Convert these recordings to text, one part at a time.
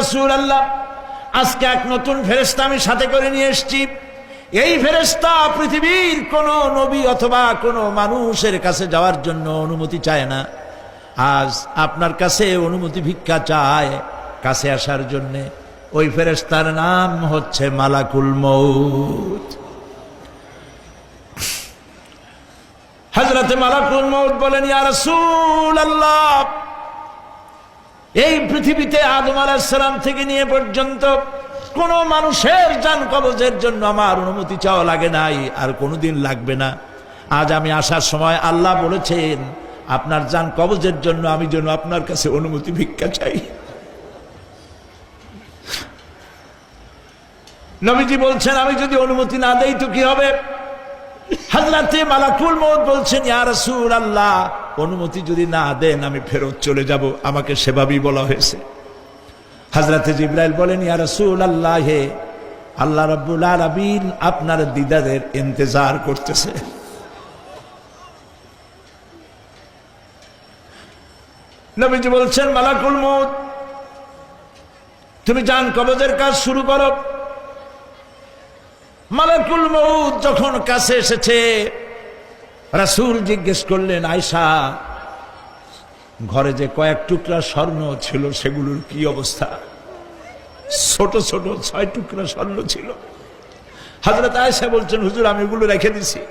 রাসূলুল্লাহ, আজকে এক নতুন ফেরেশতা আমি সাথে করে নিয়ে এসেছি। এই ফেরেশতা পৃথিবীর কোন নবী অথবা কোন মানুষের কাছে যাওয়ার জন্য অনুমতি চায় না। আজ আপনার কাছে অনুমতি ভিক্ষা চায় কাছে আসার জন্য। ওই ফেরেশতার নাম হচ্ছে মালাকুল মউত। হযরতে মালাকুল মউত বলেন, ইয়া রাসূলুল্লাহ, এই পৃথিবীতে আদম আলাইহিস সালাম থেকে নিয়ে পর্যন্ত কোন মানুষের জান কবজের জন্য আমার অনুমতি চাওয়া লাগে নাই, আর কোনোদিন লাগবে না। আজ আমি আসার সময় আল্লাহ বলেছেন আপনার জান কবজের জন্য আমি যেন আপনার কাছে অনুমতি ভিক্ষা চাই। নবীজি বলছেন, আমি যদি অনুমতি না দেই তো কি হবে? হযরতে মালাকুল মউত বলছেন, ইয়া রাসূলুল্লাহ, অনুমতি যদি না দেন আমি ফেরত চলে যাব। আমাকে সেভাবেই বলা হয়েছে। হযরতে জিবরাইল বলেন, ইয়া রাসূলুল্লাহ, হে আল্লাহ রাব্বুল আলামিন আপনার দিদারের ইন্তজার করতেছে। নবীজি বলছেন, মালাকুল মউত, তুমি জান কবজের কাজ শুরু করো। মালাকুল মউত যখন কাছে এসেছে, রাসূল জিজ্ঞেস করলেন, আয়েশা, ঘরে যে কয়েক টুকরা স্বর্ণ ছিল সেগুলোর কি অবস্থা? ছোট ছোট 6 টুকরা স্বর্ণ ছিল। হযরত আয়েশা বলছেন, হুজুর আমি এগুলো রেখে দিছি।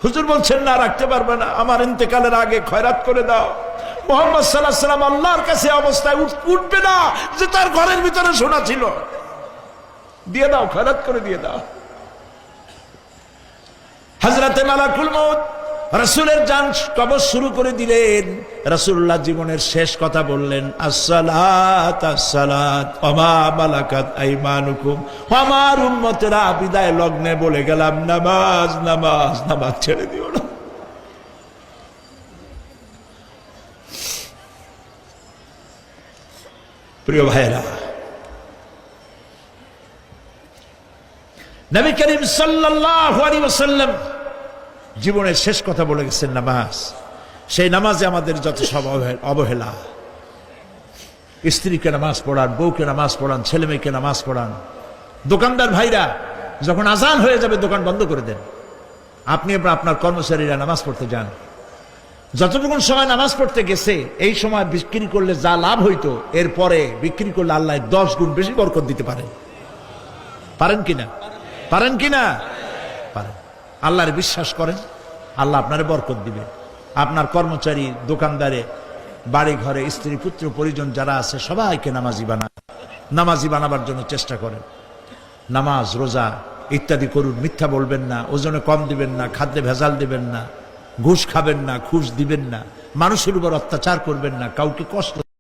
হুজুর বলছেন, না, রাখতে পারবে না, আমার ইন্তেকালের আগে খয়রাত করে দাও। মুহাম্মদ সাল্লাল্লাহু আলাইহি ওয়াসাল্লাম আল্লাহর কাছে অবস্থায় উঠবে না যে তার ঘরের ভিতরে সোনা ছিল। দিয়ে দাও, খয়রাত করে দিয়ে দাও। হযরতে মালাকুল মউত রাসূলের জান কবজ শুরু করে দিলেন। রাসূলুল্লাহ জীবনের শেষ কথা বললেন, আসসালাত আসসালাত ওয়া মা মালাকাত আইমানুকুম। আমার উম্মতেরা বিদায় লগ্নে বলে গেলাম, নামাজ নামাজ নামাজ ছেড়ে দিও না। প্রিয় ভাইরা, নবী করিম সাল্লাল্লাহু আলাইহি ওয়াসাল্লাম জীবনের শেষ কথা বলে গেছেন নামাজ। সেই নামাজে আমাদের যত সব অবহেলা। স্ত্রীকে নামাজ পড়ান, বউকে নামাজ পড়ান, ছেলে মেয়েকে নামাজ পড়ান। দোকানদার ভাইরা যখন আজান হয়ে যাবে দোকান বন্ধ করে দেন। আপনি আপনার কর্মচারীরা নামাজ পড়তে যান। যতটুকু সময় নামাজ পড়তে গেছে এই সময় বিক্রি করলে যা লাভ হইতো এরপরে বিক্রি করলে আল্লাহ 10 গুণ বেশি বরকত দিতে পারেন। পারেন কিনা? পারেন কিনা? পারেন। আল্লাহর বিশ্বাস করেন, আল্লাহ আপনারে বরকত দিবেন। আপনার কর্মচারী, দোকানদারে, বাড়ি ঘরে স্ত্রী পুত্র পরিজন যারা আছে সবাইকে নামাজি বানান। নামাজি বানাবার জন্য চেষ্টা করেন। নামাজ রোজা ইত্যাদি করুন। মিথ্যা বলবেন না, ওজনে কম দিবেন না, খাদ্যে ভেজাল দিবেন না, ঘুষ খাবেন না, ঘুষ দিবেন না, মানুষের উপর অত্যাচার করবেন না, কাউকে কষ্ট